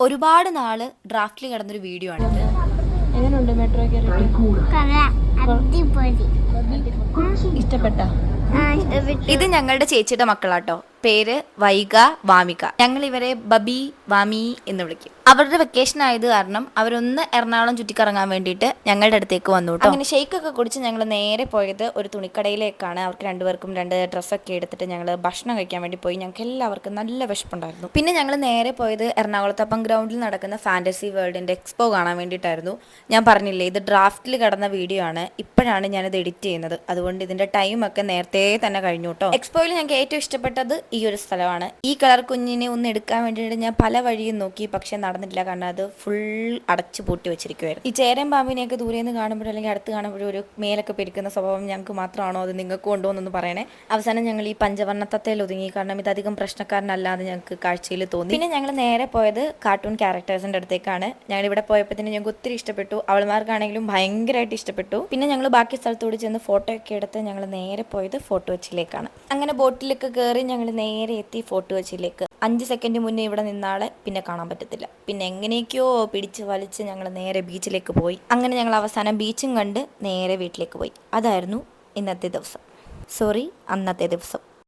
ഒരുപാട് നാള് ഡ്രാഫ്റ്റിൽ കിടന്നൊരു വീഡിയോ ആണിത്. എങ്ങനെയുണ്ട് മെട്രോ ഇഷ്ടപ്പെട്ട? ഇത് ഞങ്ങളുടെ ചേച്ചിയുടെ മക്കളാട്ടോ. പേര് വൈഗ, വാമിക. ഞങ്ങൾ ഇവരെ ബബി, വാമി എന്ന് വിളിക്കും. അവരുടെ വെക്കേഷൻ ആയത് കാരണം അവരൊന്ന് എറണാകുളം ചുറ്റിക്കറങ്ങാൻ വേണ്ടിയിട്ട് ഞങ്ങളുടെ അടുത്തേക്ക് വന്നു കേട്ടോ. അങ്ങനെ ഷെയ്ക്കൊക്കെ കുടിച്ച് ഞങ്ങൾ നേരെ പോയത് ഒരു തുണിക്കടയിലേക്കാണ്. അവർക്ക് രണ്ടുപേർക്കും 2 ഡ്രസ്സൊക്കെ എടുത്തിട്ട് ഞങ്ങൾ ഭക്ഷണം കഴിക്കാൻ വേണ്ടി പോയി. ഞങ്ങൾക്ക് എല്ലാവർക്കും നല്ല വിശപ്പുണ്ടായിരുന്നു. പിന്നെ ഞങ്ങൾ നേരെ പോയത് എറണാകുളത്തപ്പം ഗ്രൗണ്ടിൽ നടക്കുന്ന ഫാന്റസി വേൾഡിന്റെ എക്സ്പോ കാണാൻ വേണ്ടിയിട്ടായിരുന്നു. ഞാൻ പറഞ്ഞില്ലേ, ഇത് ഡ്രാഫ്റ്റിൽ കിടന്ന വീഡിയോ ആണ്. ഇപ്പോഴാണ് ഞാനിത് എഡിറ്റ് ചെയ്യുന്നത്. അതുകൊണ്ട് ഇതിന്റെ ടൈമൊക്കെ നേരത്തെ തന്നെ കഴിഞ്ഞു കേട്ടോ. എക്സ്പോയിൽ ഞങ്ങൾക്ക് ഏറ്റവും ഇഷ്ടപ്പെട്ടത് ഈ ഒരു സ്ഥലമാണ്. ഈ കളർ കുഞ്ഞിനെ ഒന്ന് എടുക്കാൻ വേണ്ടിയിട്ട് ഞാൻ പല വഴിയും നോക്കി, പക്ഷെ നടന്നിട്ടില്ല. കാരണം അത് ഫുൾ അടച്ചു പൂട്ടി വെച്ചിരിക്കുമായിരുന്നു. ഈ ചേരൻ പാമ്പിനെയൊക്കെ ദൂരെ നിന്ന് കാണുമ്പോഴും അല്ലെങ്കിൽ അടുത്ത് കാണുമ്പോഴും ഒരു മേലൊക്കെ പെരുക്കുന്ന സ്വഭാവം ഞങ്ങൾക്ക് മാത്രമാണോ, അത് നിങ്ങൾക്ക് കൊണ്ടുപോകുന്നു പറയണേ. അവസാനം ഞങ്ങൾ ഈ പഞ്ചവർണ്ണത്തത്തേൽ ഒതുങ്ങി. കാരണം ഇത് അധികം പ്രശ്നക്കാരനല്ലാതെ ഞങ്ങൾക്ക് കാഴ്ചയിൽ തോന്നി. പിന്നെ ഞങ്ങൾ നേരെ പോയത് കാർട്ടൂൺ ക്യാരക്ടേഴ്സിന്റെ അടുത്തേക്കാണ്. ഞങ്ങൾ ഇവിടെ പോയപ്പോൾ തന്നെ ഞങ്ങൾക്ക് ഒത്തിരി ഇഷ്ടപ്പെട്ടു. അവൾമാർക്കാണെങ്കിലും ഭയങ്കരമായിട്ട് ഇഷ്ടപ്പെട്ടു. പിന്നെ ഞങ്ങൾ ബാക്കി സ്ഥലത്തോട് ചെന്ന് ഫോട്ടോ ഒക്കെ എടുത്ത് ഞങ്ങൾ നേരെ പോയത് ഫോട്ടോ വെച്ചിലേക്കാണ്. അങ്ങനെ ബോട്ടിലൊക്കെ കയറി ഞങ്ങൾ നേരെ എത്തി ഫോട്ടോ വെച്ചിലേക്ക്. 5 സെക്കൻഡ് മുന്നേ ഇവിടെ നിന്നാളെ പിന്നെ കാണാൻ പറ്റത്തില്ല. പിന്നെ എങ്ങനെയൊക്കെയോ പിടിച്ച് വലിച്ച് ഞങ്ങൾ നേരെ ബീച്ചിലേക്ക് പോയി. അങ്ങനെ ഞങ്ങൾ അവസാനം ബീച്ചും കണ്ട് നേരെ വീട്ടിലേക്ക് പോയി. അതായിരുന്നു ഇന്നത്തെ ദിവസം. സോറി, അന്നത്തെ ദിവസം.